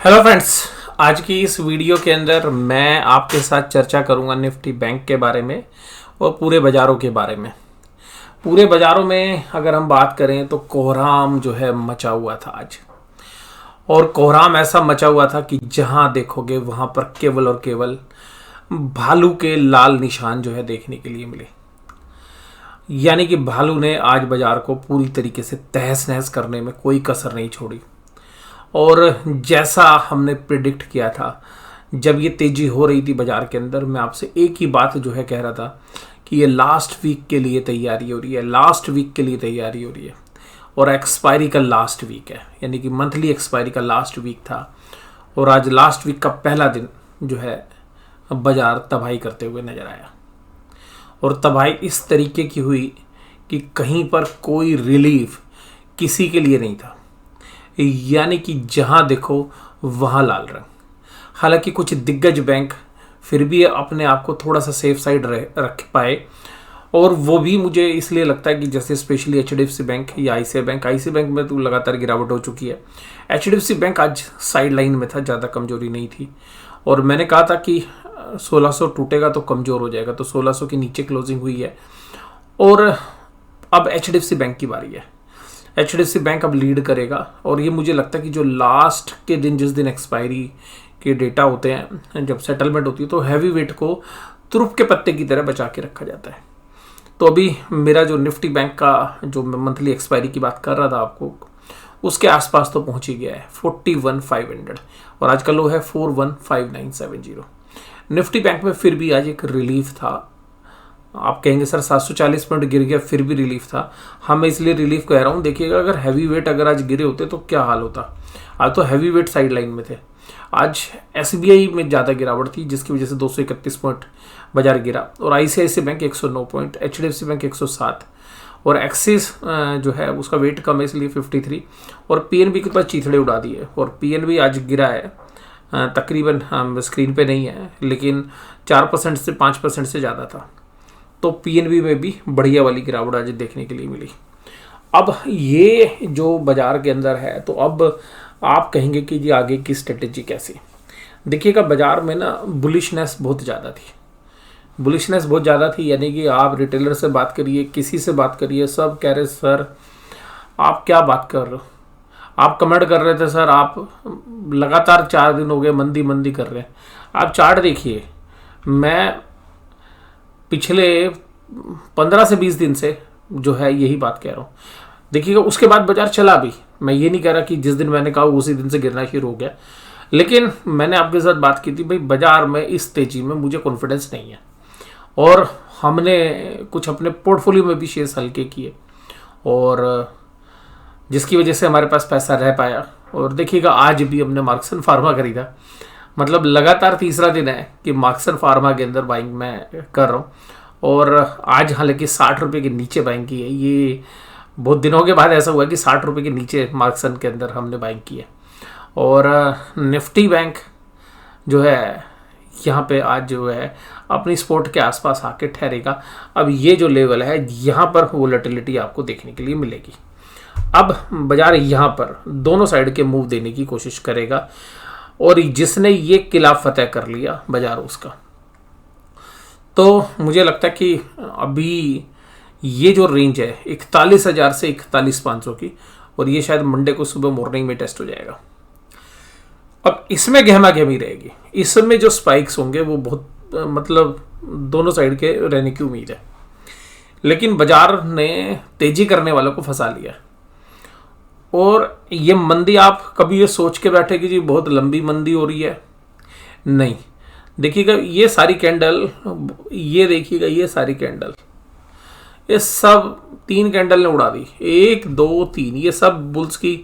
Hello friends, आज की इस वीडियो के अंदर मैं आपके साथ चर्चा करूंगा निफ्टी बैंक के बारे में और पूरे बाज़ारों के बारे में। पूरे बाज़ारों में अगर हम बात करें तो कोहराम जो है मचा हुआ था आज। और कोहराम ऐसा मचा हुआ था कि जहां देखोगे वहां पर केवल और केवल भालू के लाल निशान जो है देखने के लिए मिले। यानी कि भालू ने आज बाजार को पूरी तरीके से तहस नहस करने में कोई कसर नहीं छोड़ी। और जैसा हमने प्रिडिक्ट किया था, जब ये तेजी हो रही थी बाजार के अंदर, मैं आपसे एक ही बात जो है कह रहा था कि ये लास्ट वीक के लिए तैयारी हो रही है, लास्ट वीक के लिए तैयारी हो रही है। और एक्सपायरी का लास्ट वीक है, यानी कि मंथली एक्सपायरी का लास्ट वीक था। और आज लास्ट वीक का पहला दिन जो है बाजार तबाही करते हुए नजर आया। और तबाही इस तरीके की हुई कि कहीं पर कोई रिलीफ किसी के लिए नहीं था। यानी कि जहां देखो वहां लाल रंग। हालांकि कुछ दिग्गज बैंक फिर भी अपने आप को थोड़ा सा सेफ साइड रख पाए, और वो भी मुझे इसलिए लगता है कि जैसे स्पेशली HDFC बैंक या ICICI बैंक में तो लगातार गिरावट हो चुकी है। HDFC बैंक आज साइड लाइन में था, ज़्यादा कमजोरी नहीं थी। और मैंने कहा था कि 1600 टूटेगा तो कमज़ोर हो जाएगा, तो 1600 के नीचे क्लोजिंग हुई है। और अब HDFC बैंक की बारी है। HDFC बैंक अब लीड करेगा। और ये मुझे लगता है कि जो लास्ट के दिन, जिस दिन एक्सपायरी के डेटा होते हैं, जब सेटलमेंट होती है, तो हैवी वेट को तुरुप के पत्ते की तरह बचा के रखा जाता है। तो अभी मेरा जो निफ्टी बैंक का जो मंथली एक्सपायरी की बात कर रहा था आपको, उसके आसपास तो पहुंच ही गया है 41,500, और आज का लो है 41,5970। निफ्टी बैंक में फिर भी आज एक रिलीफ था। आप कहेंगे सर 740 पॉइंट गिर गया, फिर भी रिलीफ था। हाँ, मैं इसलिए रिलीफ कह रहा हूँ। देखिएगा, अगर हैवी वेट अगर आज गिरे होते तो क्या हाल होता। आज तो हैवी वेट साइड लाइन में थे। आज SBI में ज़्यादा गिरावट थी, जिसकी वजह से 231 पॉइंट बाजार गिरा। और ICICI bank 109 point, HDFC bank 107, और एक्सिस जो है उसका वेट कम है इसलिए 53। और PNB के पास चीथड़े उड़ा दिए, और PNB आज गिरा है तकरीबन, स्क्रीन पे नहीं है, लेकिन 4% से 5% से ज़्यादा था। तो PNB में भी बढ़िया वाली गिरावट आज देखने के लिए मिली। अब ये जो बाजार के अंदर है, तो अब आप कहेंगे कि जी आगे की स्ट्रेटेजी कैसी। देखिएगा, बाजार में ना बुलिशनेस बहुत ज़्यादा थी। बुलिशनेस बहुत ज़्यादा थी, यानी कि आप रिटेलर से बात करिए, किसी से बात करिए, सब कह रहे सर आप क्या बात कर रहे हो। आप कमेंट कर रहे थे सर आप लगातार 4 दिन हो गए मंदी मंदी कर रहे हैं। आप चार्ट देखिए, मैं पिछले 15 से 20 दिन से जो है यही बात कह रहा हूँ। देखिएगा, उसके बाद बाजार चला भी। मैं ये नहीं कह रहा कि जिस दिन मैंने कहा उसी दिन से गिरना शुरू हो गया, लेकिन मैंने आपके साथ बात की थी भाई बाजार में इस तेजी में मुझे कॉन्फिडेंस नहीं है। और हमने कुछ अपने पोर्टफोलियो में भी शेयर्स हल्के किए, और जिसकी वजह से हमारे पास पैसा रह पाया। और देखिएगा, आज भी हमने मार्क्सन फार्मा खरीदा। मतलब लगातार तीसरा दिन है कि मार्क्सन फार्मा के अंदर बाइंग मैं कर रहा हूँ। और आज हालांकि 60 रुपये के नीचे बाइंग की है। ये बहुत दिनों के बाद ऐसा हुआ कि 60 रुपये के नीचे मार्क्सन के अंदर हमने बाइंग की है। और निफ्टी बैंक जो है यहाँ पे आज जो है अपनी सपोर्ट के आसपास आके ठहरेगा। अब ये जो लेवल है, यहाँ पर वोलेटिलिटी आपको देखने के लिए मिलेगी। अब बाजार यहाँ पर दोनों साइड के मूव देने की कोशिश करेगा, और जिसने ये किला फतेह कर लिया बाजार उसका, तो मुझे लगता है कि अभी ये जो रेंज है 41,000 से 41,500 की, और ये शायद मंडे को सुबह मॉर्निंग में टेस्ट हो जाएगा। अब इसमें गहमा गहमी रहेगी। इसमें जो स्पाइक्स होंगे वो बहुत मतलब दोनों साइड के रहने की उम्मीद है। लेकिन बाजार ने तेजी करने वालों को फंसा लिया। और ये मंदी, आप कभी ये सोच के बैठे कि जी बहुत लंबी मंदी हो रही है, नहीं। देखिएगा, ये सारी कैंडल, ये देखिएगा, ये सारी कैंडल, ये सब 3 कैंडल ने उड़ा दी। 1 2 3, ये सब बुल्स की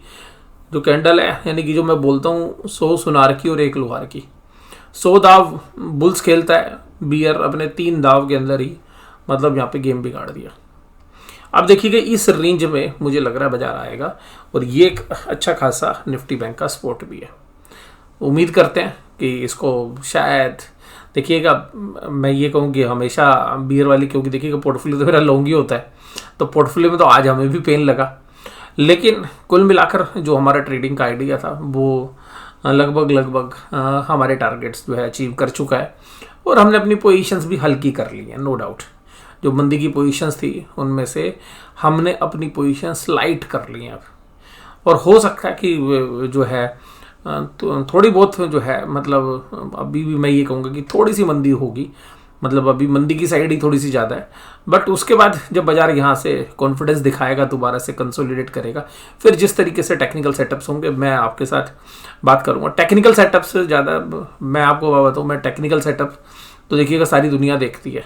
जो कैंडल है, यानी कि जो मैं बोलता हूँ 100 सुनार की और 1 लोहार की। 100 दाव बुल्स खेलता है, बियर अपने 3 दाव के अंदर ही मतलब यहाँ पे गेम बिगाड़ दिया। अब देखिएगा, इस रेंज में मुझे लग रहा है बाजार आएगा, और ये एक अच्छा खासा निफ्टी बैंक का सपोर्ट भी है। उम्मीद करते हैं कि इसको शायद, देखिएगा मैं ये कहूँ कि हमेशा बियर वाली, क्योंकि देखिएगा पोर्टफोलियो तो मेरा लॉन्ग ही होता है, तो पोर्टफोलियो में तो आज हमें भी पेन लगा। लेकिन कुल मिलाकर जो हमारा ट्रेडिंग का आइडिया था वो लगभग हमारे टारगेट्स जो है अचीव कर चुका है और हमने अपनी पोजीशंस भी हल्की कर ली हैं, नो डाउट। जो मंदी की पोजीशंस थी उनमें से हमने अपनी पोजीशंस लाइट कर ली हैं अब, और हो सकता है कि जो है तो थोड़ी बहुत जो है मतलब अभी भी मैं ये कहूँगा कि थोड़ी सी मंदी होगी, मतलब अभी मंदी की साइड ही थोड़ी सी ज़्यादा है। बट उसके बाद जब बाजार यहाँ से कॉन्फिडेंस दिखाएगा, दोबारा से कंसोलिडेट करेगा, फिर जिस तरीके से टेक्निकल सेटअप्स होंगे मैं आपके साथ बात करूँगा। टेक्निकल सेटअप से ज़्यादा मैं आपको बताऊँ, मैं टेक्निकल सेटअप तो देखिएगा सारी दुनिया देखती है,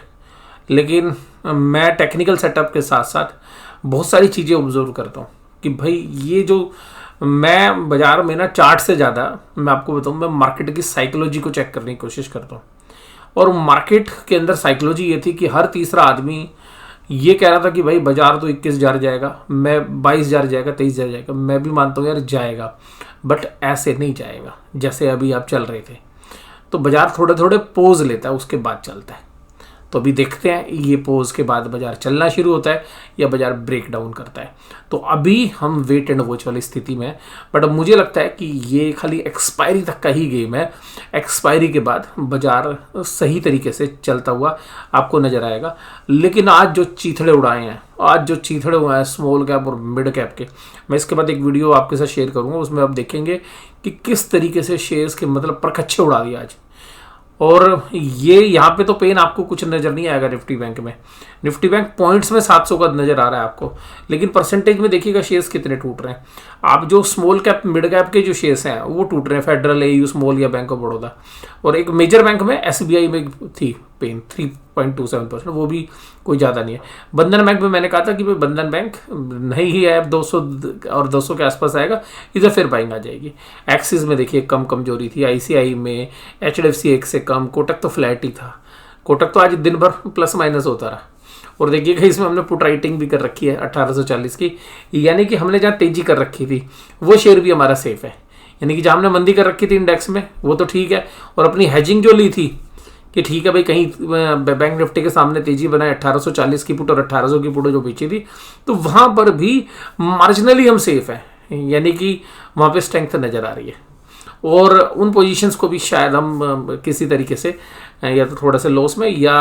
लेकिन मैं टेक्निकल सेटअप के साथ साथ बहुत सारी चीज़ें ऑब्जर्व करता हूँ कि भाई ये जो मैं बाजार में ना चार्ट से ज़्यादा मैं आपको बताऊँ, मैं मार्केट की साइकोलॉजी को चेक करने की कोशिश करता हूँ। और मार्केट के अंदर साइकोलॉजी ये थी कि हर तीसरा आदमी ये कह रहा था कि भाई बाजार तो 21,000 जाएगा, मैं 22,000 जाएगा, 23,000 जाएगा। मैं भी मानता हूँ यार जाएगा, बट ऐसे नहीं जाएगा जैसे अभी आप चल रहे थे। तो बाजार थोड़े थोड़े पोज लेता है, उसके बाद चलता है। तो अभी देखते हैं ये पोज के बाद बाजार चलना शुरू होता है या बाजार ब्रेक डाउन करता है। तो अभी हम वेट एंड वॉच वाली स्थिति में, बट अब मुझे लगता है कि ये खाली एक्सपायरी तक का ही गेम है। एक्सपायरी के बाद बाजार सही तरीके से चलता हुआ आपको नजर आएगा। लेकिन आज जो चीथड़े उड़ाए हैं, आज जो चीथड़े हुए हैं स्मॉल कैप और मिड कैप के, मैं इसके बाद एक वीडियो आपके साथ शेयर करूंगा, उसमें आप देखेंगे कि किस तरीके से शेयर्स के मतलब परखच्चे उड़ा दिए आज। और ये यहाँ पे तो पेन आपको कुछ नजर नहीं आएगा निफ्टी बैंक में। निफ्टी बैंक पॉइंट्स में 700 का नजर आ रहा है आपको, लेकिन परसेंटेज में देखिएगा शेयर्स कितने टूट रहे हैं। आप जो स्मॉल कैप मिड कैप के जो शेयर्स हैं वो टूट रहे हैं, फेडरल, एयू स्मॉल या बैंक ऑफ बड़ौदा। और एक मेजर बैंक में एसबीआई में थी पेन 3.27%, वो भी कोई ज़्यादा नहीं है। बंधन बैंक में मैंने कहा था कि भाई बंधन बैंक नहीं ही है, 200 और 200 के आसपास आएगा, इधर फिर बाइंग आ जाएगी। एक्सिस में देखिए कम कमजोरी थी, आईसीआई में, एचडीएफसी एक से कम, कोटक तो फ्लैट ही था। कोटक तो आज दिन भर प्लस माइनस होता रहा। और देखिएगा इसमें हमने पुट राइटिंग भी कर रखी है 1840 की, यानी कि हमने जहाँ तेजी कर रखी थी वो शेयर भी हमारा सेफ है। यानी कि जहाँ हमने मंदी कर रखी थी इंडेक्स में वो तो ठीक है, और अपनी हेजिंग जो ली थी कि ठीक है भाई कहीं बैंक निफ्टी के सामने तेजी बनाए 1840 की पुट और 1800 की पुट जो बेची थी, तो वहाँ पर भी मार्जिनली हम सेफ हैं, यानी कि वहाँ पे स्ट्रेंथ नज़र आ रही है। और उन पोजीशंस को भी शायद हम किसी तरीके से या तो थोड़ा सा लॉस में या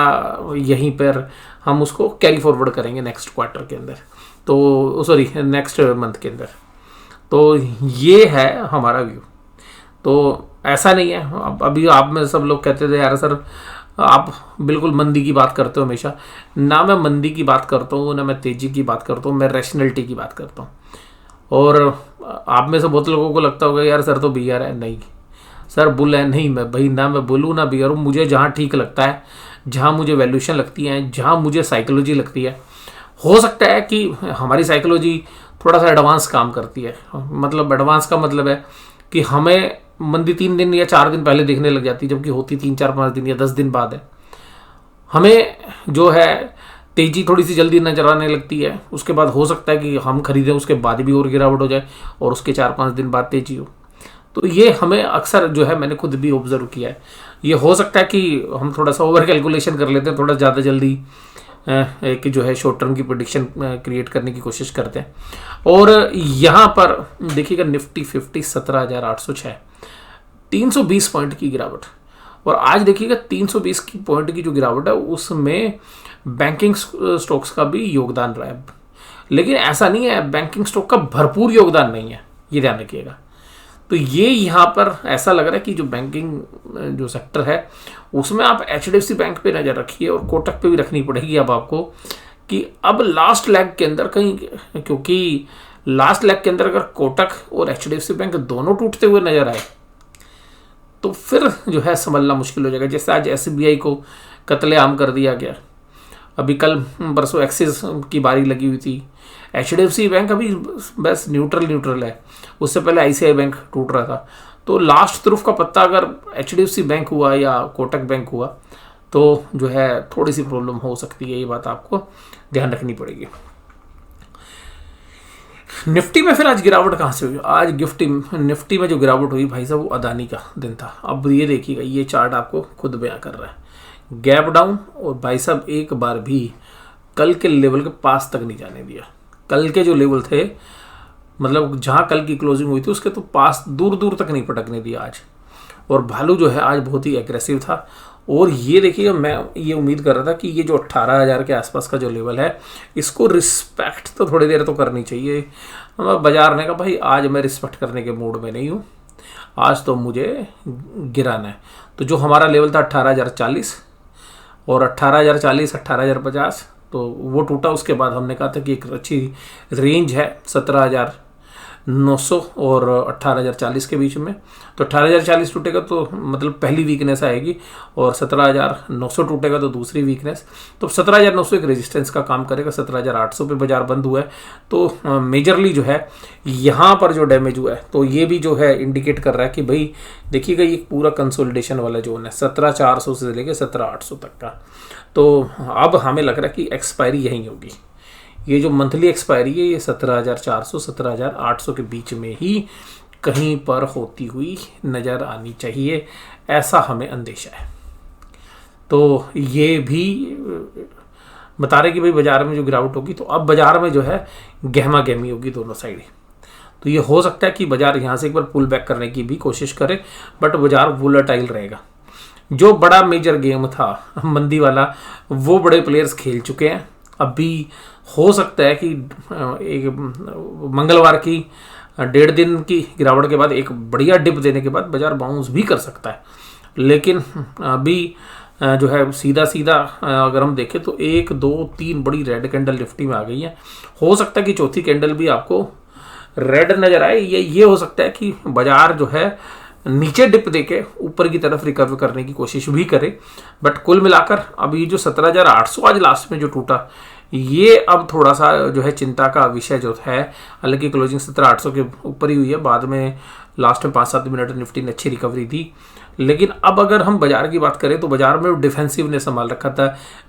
यहीं पर हम उसको कैरी फॉरवर्ड करेंगे नेक्स्ट क्वार्टर के अंदर, तो सॉरी नेक्स्ट मंथ के अंदर। तो ये है हमारा व्यू। तो ऐसा नहीं है, अभी आप में सब लोग कहते थे यार सर आप बिल्कुल मंदी की बात करते हो हमेशा। ना मैं मंदी की बात करता हूँ, ना मैं तेजी की बात करता हूँ, मैं रैशनैलिटी की बात करता हूँ। और आप में से बहुत लोगों को लगता होगा यार सर तो बीआर है, नहीं सर बुल है, नहीं मैं भाई ना मैं बोलूँ ना बीआर हूँ। मुझे जहाँ ठीक लगता है, जहाँ मुझे वैल्यूएशन लगती है, जहाँ मुझे साइकोलॉजी लगती है, हो सकता है कि हमारी साइकोलॉजी थोड़ा सा एडवांस काम करती है। मतलब एडवांस का मतलब है कि हमें मंदी 3 दिन या 4 दिन पहले देखने लग जाती है, जबकि होती 3, 4, 5 दिन या 10 दिन बाद है। हमें जो है तेजी थोड़ी सी जल्दी नजर आने लगती है, उसके बाद हो सकता है कि हम खरीदें, उसके बाद भी और गिरावट हो जाए और उसके 4-5 दिन बाद तेजी हो। तो ये हमें अक्सर जो है मैंने खुद भी ऑब्जर्व किया है। ये हो सकता है कि हम थोड़ा सा ओवर कैलकुलेशन कर लेते हैं, थोड़ा ज़्यादा जल्दी कि जो है शॉर्ट टर्म की प्रेडिक्शन क्रिएट करने की कोशिश करते हैं। और यहाँ पर देखिएगा निफ्टी 50 17,806, 320 पॉइंट की गिरावट। और आज देखिएगा 320 की पॉइंट की जो गिरावट है उसमें बैंकिंग स्टॉक्स का भी योगदान रहा है। लेकिन ऐसा नहीं है बैंकिंग स्टॉक का भरपूर योगदान नहीं है, ये ध्यान रखिएगा। तो ये यहाँ पर ऐसा लग रहा है कि जो बैंकिंग जो सेक्टर है उसमें आप एचडीएफसी बैंक पे नज़र रखिए और कोटक पे भी रखनी पड़ेगी अब आपको, कि अब लास्ट लेग के अंदर कहीं, क्योंकि लास्ट लेग के अंदर अगर कोटक और एचडीएफसी बैंक दोनों टूटते हुए नजर आए तो फिर जो है संभलना मुश्किल हो जाएगा। जैसे आज एसबीआई को कत्लेआम कर दिया गया, अभी कल परसों एक्सिस की बारी लगी हुई थी, एचडीएफसी बैंक अभी बस न्यूट्रल है, उससे पहले आईसीआई बैंक टूट रहा था। तो लास्ट तरफ का पत्ता अगर एचडीएफसी बैंक हुआ या कोटक बैंक हुआ तो जो है थोड़ी सी प्रॉब्लम हो सकती है, ये बात आपको ध्यान रखनी पड़ेगी। निफ्टी में फिर आज गिरावट कहाँ से हुई? आज निफ्टी में जो गिरावट हुई भाई साहब वो अदानी का दिन था। अब ये देखिएगा, ये चार्ट आपको खुद बयां कर रहा है, गैप डाउन, और भाई साहब एक बार भी कल के लेवल के पास तक नहीं जाने दिया। कल के जो लेवल थे मतलब जहाँ कल की क्लोजिंग हुई थी उसके तो पास दूर दूर तक नहीं पटकने दिया आज। और भालू जो है आज बहुत ही एग्रेसिव था। और ये देखिए, मैं ये उम्मीद कर रहा था कि ये जो 18,000 के आसपास का जो लेवल है इसको रिस्पेक्ट तो थोड़ी देर तो करनी चाहिए। बाजार ने कहा भाई आज मैं रिस्पेक्ट करने के मूड में नहीं हूँ, आज तो मुझे गिराना है। तो जो हमारा लेवल था 18,040 और 18,040 18,050 तो वो टूटा। उसके बाद हमने कहा था कि एक अच्छी रेंज है 17,900 और 18,040 के बीच में। तो 18,040 टूटेगा तो मतलब पहली वीकनेस आएगी और 17,900 टूटेगा तो दूसरी वीकनेस। तो 17,900 एक रेजिस्टेंस का काम करेगा। 17,800 पे बाजार बंद हुआ है। तो मेजरली जो है यहाँ पर जो डैमेज हुआ है तो ये भी जो है इंडिकेट कर रहा है कि भाई देखिएगा ये पूरा कंसोलिडेशन वाला जोन है 17,400 से लेकर 17,800 तक का। तो अब हमें लग रहा है कि एक्सपायरी यहीं होगी। ये जो मंथली एक्सपायरी है ये 17,400 17,800 के बीच में ही कहीं पर होती हुई नज़र आनी चाहिए, ऐसा हमें अंदेशा है। तो ये भी बता रहे कि भाई बाजार में जो गिरावट होगी तो अब बाजार में जो है गहमा गहमी होगी दोनों साइड। तो ये हो सकता है कि बाजार यहाँ से एक बार पुल बैक करने की भी कोशिश करे, बट बाजार वोलेटाइल रहेगा। जो बड़ा मेजर गेम था मंदी वाला वो बड़े प्लेयर्स खेल चुके हैं। अभी हो सकता है कि एक मंगलवार की 1.5 दिन की गिरावट के बाद एक बढ़िया डिप देने के बाद बाजार बाउंस भी कर सकता है। लेकिन अभी जो है सीधा सीधा अगर हम देखें तो 1 2 3 बड़ी रेड कैंडल निफ्टी में आ गई है। हो सकता है कि चौथी कैंडल भी आपको रेड नजर आए। ये हो सकता है कि बाजार जो है नीचे डिप देके ऊपर की तरफ रिकवर करने की कोशिश भी करे। बट कुल मिलाकर अभी जो 17,800 आज लास्ट में जो टूटा ये अब थोड़ा सा जो है चिंता का विषय जो है। हालांकि क्लोजिंग 17,800 के ऊपर ही हुई है, बाद में लास्ट में 5-7 मिनट निफ्टी ने अच्छी रिकवरी दी। लेकिन अब अगर हम बाजार की बात करें तो बाजार में डिफेंसिव ने संभाल रखा था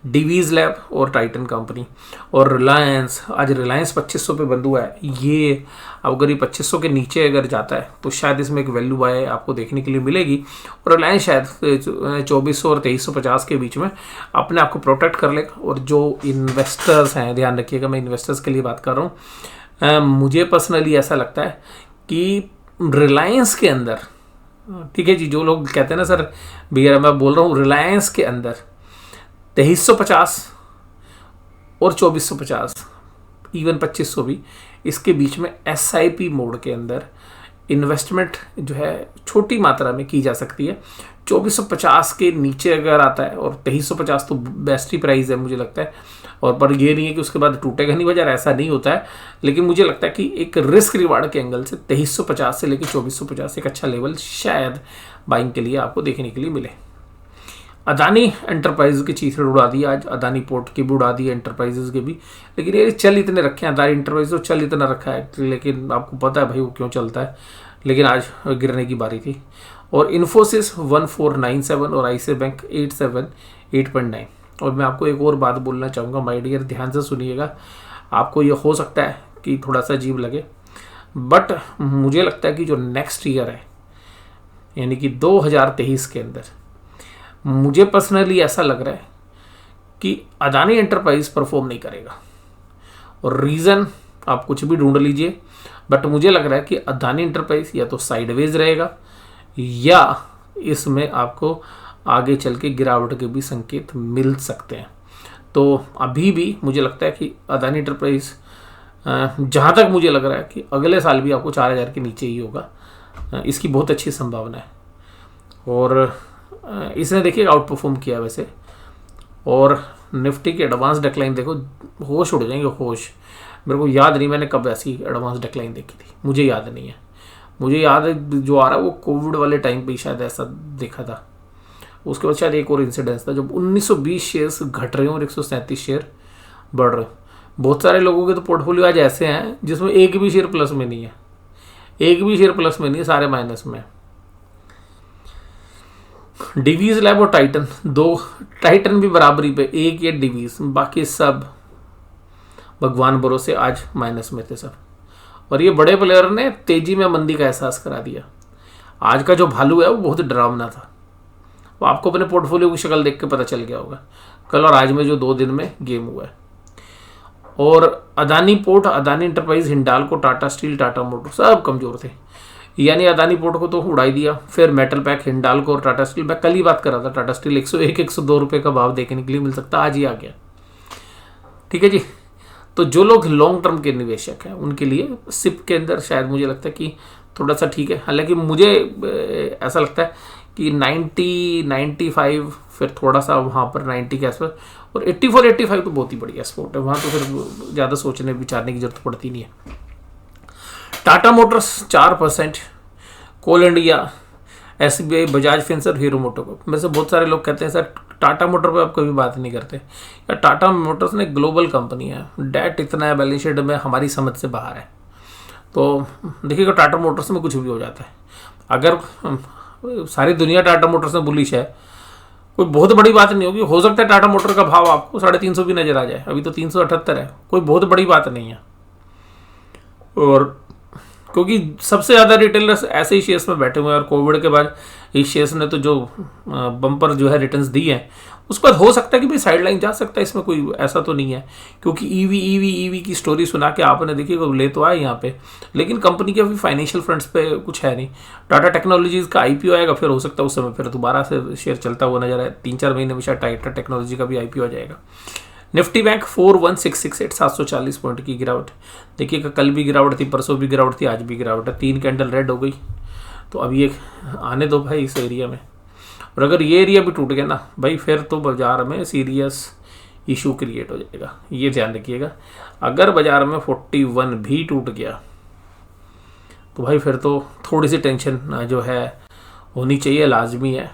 डिवीज लैब और टाइटन कंपनी और रिलायंस। आज रिलायंस 2500 पे बंद हुआ है। ये अगर ये 2500 के नीचे अगर जाता है तो शायद इसमें एक वैल्यू बाय आपको देखने के लिए मिलेगी और रिलायंस शायद 2400 और 2350 के बीच में अपने आप को प्रोटेक्ट कर लेगा। और जो इन्वेस्टर्स हैं, ध्यान रखिएगा मैं इन्वेस्टर्स के लिए बात कर रहा हूँ, मुझे पर्सनली ऐसा लगता है कि रिलायंस के अंदर, ठीक है जी, जो लोग कहते हैं ना सर भैया मैं बोल रहा हूँ रिलायंस के अंदर 2350 और 2450 इवन 2500 भी, इसके बीच में SIP मोड के अंदर इन्वेस्टमेंट जो है छोटी मात्रा में की जा सकती है। 2450 के नीचे अगर आता है और 2350 तो बेस्ट ही प्राइस है मुझे लगता है। और पर ये नहीं है कि उसके बाद टूटेगा नहीं बाजार, ऐसा नहीं होता है। लेकिन मुझे लगता है कि एक रिस्क रिवार्ड के एंगल से 2350 से लेकर 2450 एक अच्छा लेवल शायद बाइंग के लिए आपको देखने के लिए मिले। अदानी एंटरप्राइजेज की चीखें उड़ा दी आज, अदानी पोर्ट की भी उड़ा दी, एंटरप्राइजेज के भी। लेकिन ये चल इतने रखे हैं, अदानी एंटरप्राइज तो चल इतना रखा है, लेकिन आपको पता है भाई वो क्यों चलता है। लेकिन आज गिरने की बारी थी। और इन्फोसिस 1497 और ICICI बैंक 8.9। और मैं आपको एक और बात बोलना चाहूँगा माय डियर, ध्यान से सुनिएगा। आपको ये हो सकता है कि थोड़ा सा अजीब लगे, बट मुझे लगता है कि जो नेक्स्ट ईयर है यानी कि 2023 के अंदर मुझे पर्सनली ऐसा लग रहा है कि अदानी एंटरप्राइज परफॉर्म नहीं करेगा। और रीज़न आप कुछ भी ढूंढ लीजिए, बट मुझे लग रहा है कि अदानी एंटरप्राइज या तो साइडवेज रहेगा या इसमें आपको आगे चल के गिरावट के भी संकेत मिल सकते हैं। तो अभी भी मुझे लगता है कि अदानी एंटरप्राइज जहाँ तक मुझे लग रहा है कि अगले साल भी आपको 4,000 के नीचे ही होगा, इसकी बहुत अच्छी संभावना है। और इसने देखिए आउट परफॉर्म किया वैसे। और निफ्टी की एडवांस डेक्लाइन देखो, होश उड़ जाएंगे होश। मेरे को याद नहीं मैंने कब ऐसी एडवांस डेक्लाइन देखी थी, मुझे याद नहीं है। मुझे याद है जो आ रहा है वो कोविड वाले टाइम पे शायद ऐसा देखा था। उसके बाद शायद एक और इंसिडेंस था जब 1920 शेयर्स घट रहे हो और 137 शेयर बढ़ रहे हो। बहुत सारे लोगों के तो पोर्टफोलियो आज ऐसे हैं जिसमें एक भी शेयर प्लस में नहीं है, एक भी शेयर प्लस में नहीं है, सारे माइनस में। डिवीज लैब और टाइटन, दो टाइटन भी बराबरी पे, एक ये डिवीज, बाकी सब भगवान भरोसे आज माइनस में थे सब। और ये बड़े प्लेयर ने तेजी में मंदी का एहसास करा दिया। आज का जो भालू है वो बहुत डरावना था, वो आपको अपने पोर्टफोलियो की शक्ल देख के पता चल गया होगा कल और आज में जो 2 दिन में गेम हुआ है। और Adani port, Adani enterprise, Hindalco, Tata steel, Tata motor सब कमज़ोर थे। यानी अदानी पोर्ट को तो उड़ाई दिया। फिर मेटल पैक, हिंडाल्को और टाटा स्टील, मैं कल ही बात कर रहा था, टाटा स्टील 101-102 रुपये का भाव देखने के लिए मिल सकता, आज ही आ गया। ठीक है जी। तो जो लोग लॉन्ग टर्म के निवेशक हैं उनके लिए सिप के अंदर शायद मुझे लगता है कि थोड़ा सा ठीक है। हालांकि मुझे ऐसा लगता है कि 90, 95, फिर थोड़ा सा वहाँ पर 90 के आसपास, और 84, 85 तो बहुत ही बढ़िया स्पोर्ट है, वहाँ तो फिर ज़्यादा सोचने विचारने की जरूरत पड़ती नहीं है। Tata motors 4%, coal India, SBI, Bajaj finserv, Hero motocorp में से बहुत सारे लोग कहते हैं सर टाटा मोटर पे आप कभी बात नहीं करते। या टाटा मोटर्स ने ग्लोबल कंपनी है, डेट इतना है बैलेंस शीट में, हमारी समझ से बाहर है। तो देखिएगा टाटा मोटर्स में कुछ भी हो जाता है। अगर सारी दुनिया टाटा मोटर्स में बुलिश है, कोई बहुत बड़ी बात नहीं होगी। हो सकता है टाटा मोटर का भाव आपको 350 भी नजर आ जाए, अभी तो 378 है, कोई बहुत बड़ी बात नहीं है। और क्योंकि सबसे ज़्यादा रिटेलर्स ऐसे ही शेयर्स में बैठे हुए हैं, और कोविड के बाद इस शेयर्स ने तो जो बम्पर जो है रिटर्न्स दी हैं, उसके बाद हो सकता है कि भाई साइडलाइन जा सकता है, इसमें कोई ऐसा तो नहीं है। क्योंकि ईवी की स्टोरी सुना के आपने देखिए ले तो आए यहाँ पे, लेकिन कंपनी के अभी फाइनेंशियल फ्रंट्स पे कुछ है नहीं। टाटा टेक्नोलॉजीज का IPO आएगा, फिर हो सकता है उस समय फिर दोबारा से शेयर चलता हुआ नजर आए। 3-4 महीने में शायद टाटा टेक्नोलॉजी का भी IPO आ जाएगा। निफ्टी बैंक 41668, 740 पॉइंट की गिरावट। देखिएगा कल भी गिरावट थी, परसों भी गिरावट थी, आज भी गिरावट है। 3 कैंडल रेड हो गई। तो अब ये आने दो भाई इस एरिया में, और अगर ये एरिया भी टूट गया ना भाई, फिर तो बाजार में सीरियस इशू क्रिएट हो जाएगा। ये ध्यान रखिएगा, अगर बाजार में 41 भी टूट गया तो भाई फिर तो थोड़ी सी टेंशन जो है होनी चाहिए, लाजमी है।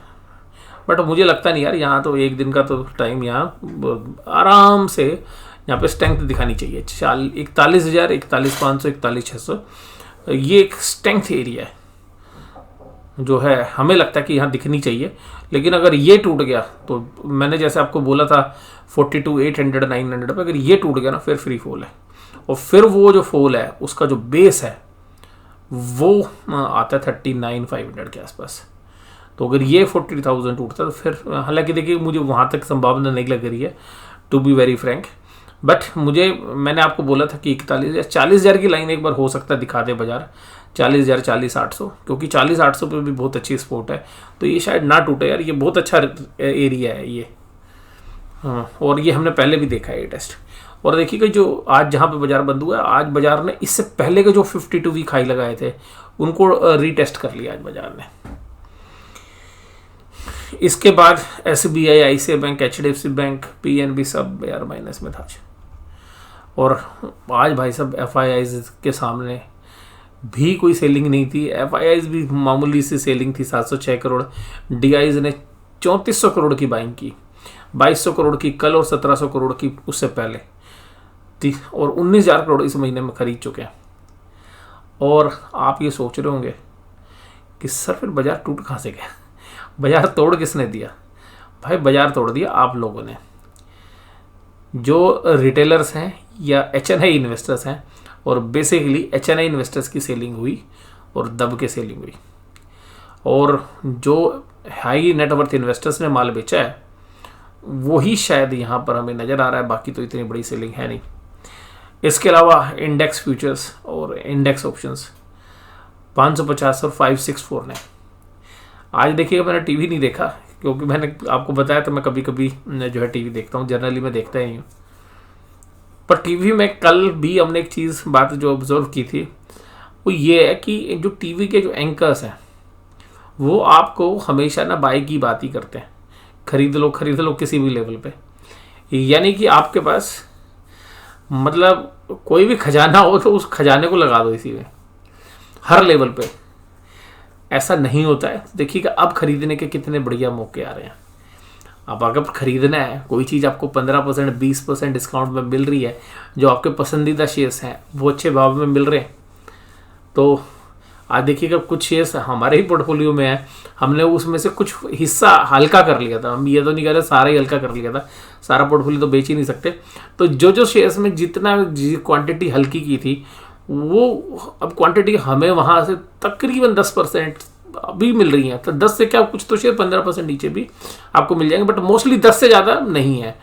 बट मुझे लगता नहीं यार, यहाँ तो एक दिन का तो टाइम, यहाँ आराम से यहाँ पे स्ट्रेंथ दिखानी चाहिए। 41,000, 41,500, 41,600 ये एक स्ट्रेंथ एरिया है जो है, हमें लगता है कि यहाँ दिखनी चाहिए। लेकिन अगर ये टूट गया तो मैंने जैसे आपको बोला था 42,800, 900 पर अगर ये टूट गया ना, फिर फ्री फॉल है। और फिर वो जो फॉल है उसका जो बेस है वो आता है 39,500 के आसपास। तो अगर ये 40,000 टूटता तो फिर, हालांकि देखिए मुझे वहाँ तक संभावना नहीं लग रही है, to be very frank. But मैंने आपको बोला था कि 41,000, 40,000 की लाइन एक बार हो सकता है दिखा दे बाजार, 40,000, 40,800, क्योंकि 40,800 पे भी बहुत अच्छी स्पोर्ट है। तो ये शायद ना टूटे यार, ये बहुत अच्छा एरिया है ये। और ये हमने पहले भी देखा है ये टेस्ट। और देखिएगा जो आज जहाँ पे बाजार बंद हुआ है, आज बाजार ने इससे पहले के जो 52 वीक हाई लगाए थे उनको रीटेस्ट कर लिया आज बाजार ने। इसके बाद SBI, ICICI bank, HDFC bank, PNB सब यार माइनस में था। और आज भाई सब FIIs के सामने भी कोई सेलिंग नहीं थी। FIIs भी मामूली सी सेलिंग थी, 706 करोड़। DIs ने 3400 करोड़ की बाइंग की, 2200 करोड़ की कल और 1700 करोड़ की उससे पहले थी, और 19,000 करोड़ इस महीने में खरीद चुके हैं। और आप ये सोच रहे होंगे कि सर फिर बाजार टूट कहाँ से गया, बाजार तोड़ किसने दिया? भाई बाजार तोड़ दिया आप लोगों ने, जो रिटेलर्स हैं या HNI इन्वेस्टर्स हैं। और बेसिकली HNI इन्वेस्टर्स की सेलिंग हुई और दब के सेलिंग हुई, और जो हाई नेटवर्थ इन्वेस्टर्स ने माल बेचा है वही शायद यहाँ पर हमें नज़र आ रहा है, बाकी तो इतनी बड़ी सेलिंग है नहीं। इसके अलावा इंडेक्स फ्यूचर्स और इंडेक्स ऑप्शंस 550 और 564 ने। आज देखिएगा मैंने टीवी नहीं देखा, क्योंकि मैंने आपको बताया था मैं कभी कभी जो है टीवी देखता हूँ, जनरली मैं देखता ही हूँ। पर टीवी में कल भी हमने एक चीज़ बात जो ऑब्जर्व की थी वो ये है कि जो टीवी के जो एंकर्स हैं वो आपको हमेशा ना बाय की बात ही करते हैं, खरीद लो किसी भी लेवल पे। यानी कि आपके पास मतलब कोई भी खजाना हो तो उस खजाने को लगा दो इसी में, हर लेवल पे। ऐसा नहीं होता है। देखिएगा अब खरीदने के कितने बढ़िया मौके आ रहे हैं। अब अगर खरीदना है कोई चीज़, आपको 15%, 20% डिस्काउंट में मिल रही है, जो आपके पसंदीदा शेयर्स हैं वो अच्छे भाव में मिल रहे हैं। तो आज देखिएगा कुछ शेयर्स हमारे ही पोर्टफोलियो में है, हमने उसमें से कुछ हिस्सा हल्का कर लिया था। हम ये तो नहीं कह रहे सारा ही हल्का कर लिया था, सारा पोर्टफोलियो तो बेच ही नहीं सकते। तो जो शेयर्स में जितना क्वांटिटी हल्की की थी वो अब क्वांटिटी हमें वहाँ से तकरीबन 10% अभी मिल रही है। तो 10 से क्या, कुछ तो शेयर 15% नीचे भी आपको मिल जाएंगे, बट मोस्टली 10 से ज़्यादा नहीं है।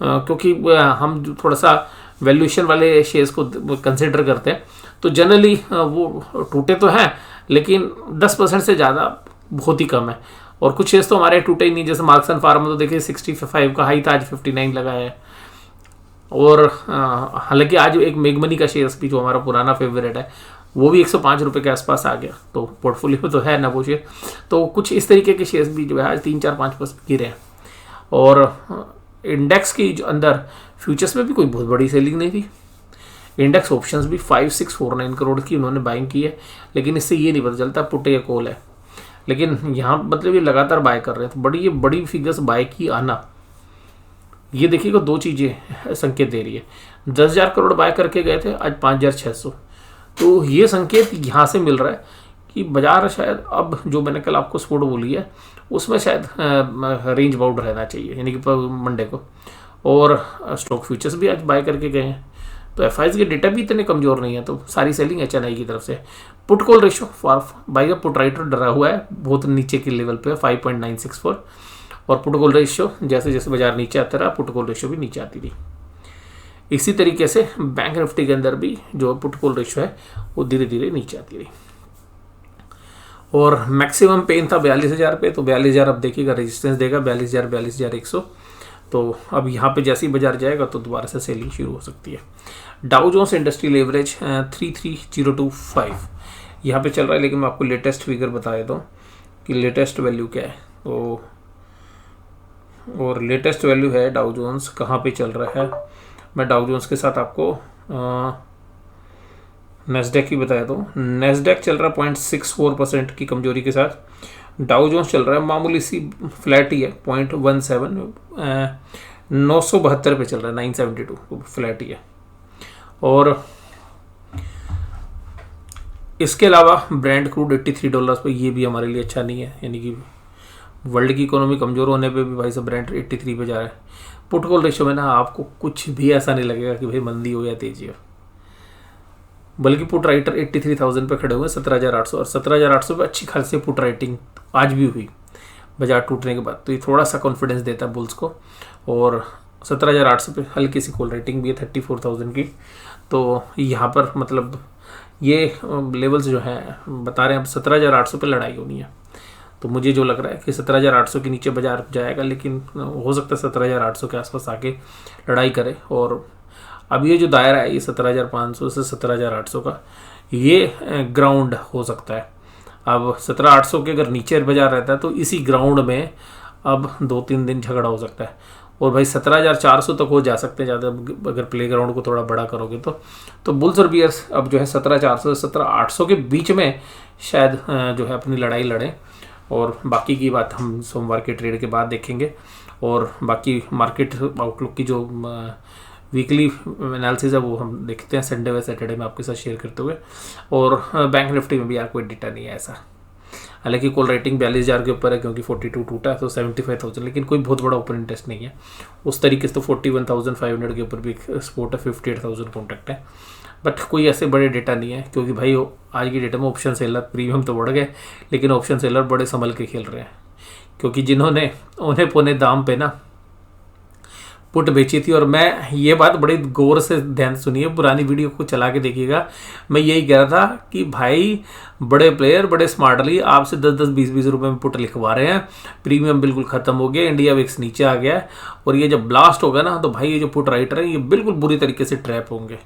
क्योंकि हम थोड़ा सा वैल्यूएशन वाले शेयर्स को कंसिडर करते हैं तो जनरली वो टूटे तो हैं लेकिन 10% से ज़्यादा बहुत ही कम है। और कुछ शेयर्स तो हमारे टूटे ही नहीं, जैसे मार्क्सन फार्मा तो देखिए 65 का हाई था, आज 59 लगा है। और हालांकि आज एक मेगमनी का शेयर्स भी जो हमारा पुराना फेवरेट है वो भी 105 रुपये के आसपास आ गया, तो पोर्टफोलियो में तो है ना वो शेयर। तो कुछ इस तरीके के शेयर्स भी जो है आज 3-4-5% गिरे हैं। और इंडेक्स की जो अंदर फ्यूचर्स में भी कोई बहुत बड़ी सेलिंग नहीं थी। इंडेक्स ऑप्शंस भी 5649 करोड़ की उन्होंने बाइंग की है, लेकिन इससे ये नहीं पता चलता पुट या कॉल है। लेकिन यहाँ मतलब ये लगातार बाय कर रहे हैं, तो ये बड़ी फिगर्स बाय की आना, ये देखिएगा दो चीज़ें संकेत दे रही है। 10,000 करोड़ बाय करके गए थे, आज 5,600, तो ये संकेत यहाँ से मिल रहा है कि बाजार शायद अब जो मैंने कल आपको स्पोर्ट बोली है उसमें शायद रेंज बाउंड रहना चाहिए, यानी कि मंडे को। और स्टॉक फ्यूचर्स भी आज बाय करके गए हैं, तो एफआईज के डेटा भी इतने कमज़ोर नहीं है, तो सारी सेलिंग एचएनआई की तरफ से। Put call ratio for by का पुट राइटर डरा हुआ है, बहुत नीचे के लेवल पे 5.964। और पुट कॉल रेशियो जैसे जैसे बाजार नीचे आता रहा पुट कॉल रेशियो भी नीचे आती रही। इसी तरीके से बैंक निफ्टी के अंदर भी जो पुट कॉल रेशियो है वो धीरे धीरे नीचे आती रही। और मैक्सिमम पेन था 42,000 पे, तो 42,000 अब देखिएगा रेजिस्टेंस देगा 42,000 42,100। तो अब यहाँ पे जैसे ही बाजार जाएगा तो दोबारा से सेलिंग शुरू हो सकती है। डाउ जोन्स इंडस्ट्रियल एवरेज 33,025 यहाँ पे चल रहा है, लेकिन मैं आपको लेटेस्ट फिगर बता देता हूँ कि लेटेस्ट वैल्यू क्या है। तो और लेटेस्ट वैल्यू है डाउ जोन्स कहाँ पे चल रहा है, मैं डाउ जोन्स के साथ आपको नेस्डेक की बताया तो नेस्डेक चल रहा है 0.64% की कमजोरी के साथ। डाउ जोन्स चल रहा है मामूली सी फ्लैट ही है 0.17, 972 पे चल रहा है 972 फ्लैट ही है। और इसके अलावा ब्रांड क्रूड $83 पे, ये भी हमारे लिए अच्छा नहीं है, यानी कि वर्ल्ड की इकोनॉमी कमज़ोर होने पे भी भाई सब ब्रांड 83 पे जा रहा है। पुट कॉल रेशियो में ना आपको कुछ भी ऐसा नहीं लगेगा कि भाई मंदी हो या तेजी हो, बल्कि पुट राइटर 83,000 पे खड़े हुए 17,800, और 17,800 पे अच्छी खासी पुट राइटिंग आज भी हुई बाजार टूटने के बाद, तो ये थोड़ा सा कॉन्फिडेंस देता है बुल्स को। और 17,800 पे हल्की सी कॉल राइटिंग भी है 34,000 की। तो यहाँ पर मतलब ये लेवल्स जो हैं बता रहे हैं अब 17,800 पे लड़ाई होनी है। तो मुझे जो लग रहा है कि 17,800 के नीचे बाजार जाएगा, लेकिन हो सकता है 17,800 के आसपास आके लड़ाई करे। और अब ये जो दायरा है ये 17,500 से 17,800 का ये ग्राउंड हो सकता है। अब 17,800 के अगर नीचे बाजार रहता है तो इसी ग्राउंड में अब 2-3 दिन झगड़ा हो सकता है। और भाई 17,400 तक हो जा सकते हैं ज़्यादा, अगर प्ले ग्राउंड को थोड़ा बड़ा करोगे तो बुल्स और बियर्स अब जो है 17,400 से 17,800 के बीच में शायद जो है अपनी लड़ाई लड़ें। और बाकी की बात हम सोमवार के ट्रेड के बाद देखेंगे। और बाकी मार्केट आउटलुक की जो वीकली एनालिसिस है वो हम देखते हैं संडे व सैटरडे में आपके साथ शेयर करते हुए। और बैंक निफ्टी में भी यार कोई डेटा नहीं है ऐसा, हालांकि कॉल रेटिंग 42,000 के ऊपर है क्योंकि 42 टूटा है, तो 75,000, लेकिन कोई बहुत बड़ा ओपन इंटरेस्ट नहीं है उस तरीके से। तो 41,500 के ऊपर भी स्पोर्ट है, 58,000 कॉन्टैक्ट है, बट कोई ऐसे बड़े डेटा नहीं है। क्योंकि भाई आज की डेटा में ऑप्शन सेलर प्रीमियम तो बढ़ गए, लेकिन ऑप्शन सेलर बड़े संभल के खेल रहे हैं, क्योंकि जिन्होंने उन्हें पौने दाम पे ना पुट बेची थी। और मैं ये बात बड़ी गौर से ध्यान सुनिए, पुरानी वीडियो को चला के देखिएगा, मैं यही कह रहा था कि भाई बड़े प्लेयर बड़े स्मार्टली आपसे 10-10, 20-20 रुपए में पुट लिखवा रहे हैं, प्रीमियम बिल्कुल खत्म हो गया, इंडिया विक्स नीचे आ गया है। और ये जब ब्लास्ट होगा ना तो भाई ये जो पुट राइटर है ये बिल्कुल बुरी तरीके से ट्रैप होंगे।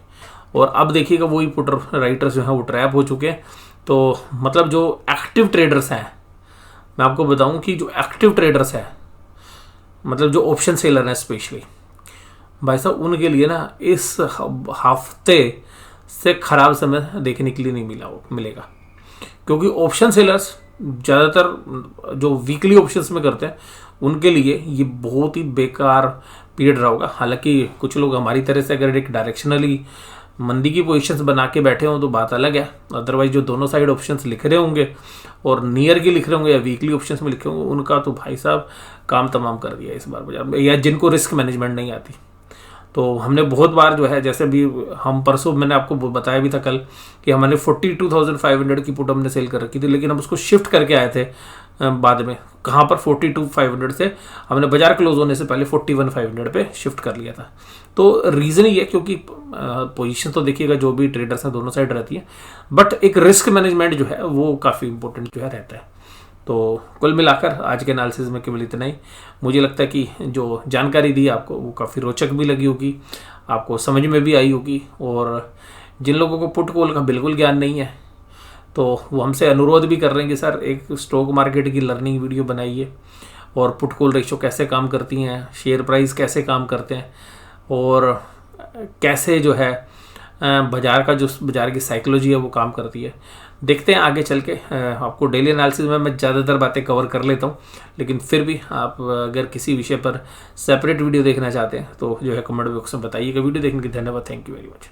और अब देखिएगा वही पुट राइटर्स जो हैं वो ट्रैप हो चुके हैं। तो मतलब जो एक्टिव ट्रेडर्स हैं, मैं आपको बताऊं कि जो एक्टिव ट्रेडर्स हैं, मतलब जो ऑप्शन सेलर हैं स्पेशली, भाई साहब उनके लिए ना इस हफ्ते से ख़राब समय देखने के लिए नहीं मिलेगा। क्योंकि ऑप्शन सेलर्स ज़्यादातर जो वीकली ऑप्शंस में करते हैं उनके लिए ये बहुत ही बेकार पीरियड रहा होगा। हालांकि कुछ लोग हमारी तरह से अगर एक डायरेक्शनली मंदी की पोजीशंस बना के बैठे हों तो बात अलग है, अदरवाइज जो दोनों साइड ऑप्शंस लिख रहे होंगे और नियर की लिख रहे होंगे या वीकली ऑप्शंस में लिखे होंगे, उनका तो भाई साहब काम तमाम कर दिया इस बार बाजार में, या जिनको रिस्क मैनेजमेंट नहीं आती। तो हमने बहुत बार जो है, जैसे भी हम परसों मैंने आपको बताया भी था कल कि हमने 42,500 की पुट हमने सेल कर रखी थी, लेकिन हम उसको शिफ्ट करके आए थे बाद में कहाँ पर 42,500 से हमने बाजार क्लोज होने से पहले 41,500 पे शिफ्ट कर लिया था। तो रीज़न ये है क्योंकि पोजीशन तो देखिएगा जो भी ट्रेडर्स हैं दोनों साइड रहती है, बट एक रिस्क मैनेजमेंट जो है वो काफ़ी इंपॉर्टेंट जो है रहता है। तो कुल मिलाकर आज के एनालिसिस में केवल इतना ही। मुझे लगता है कि जो जानकारी दी आपको वो काफ़ी रोचक भी लगी होगी, आपको समझ में भी आई होगी। और जिन लोगों को पुट कॉल का बिल्कुल ज्ञान नहीं है तो वो हमसे अनुरोध भी कर रहे हैं कि सर एक स्टॉक मार्केट की लर्निंग वीडियो बनाइए, और पुट कॉल रेशो कैसे काम करती हैं, शेयर प्राइस कैसे काम करते हैं, और कैसे जो है बाजार की साइकोलॉजी है वो काम करती है। देखते हैं आगे चल के। आपको डेली एनालिसिस में मैं ज़्यादातर बातें कवर कर लेता हूँ, लेकिन फिर भी आप अगर किसी विषय पर सेपरेट वीडियो देखना चाहते हैं तो जो है कमेंट बॉक्स में बताइएगा। वीडियो देखने के लिए धन्यवाद। Thank you very much.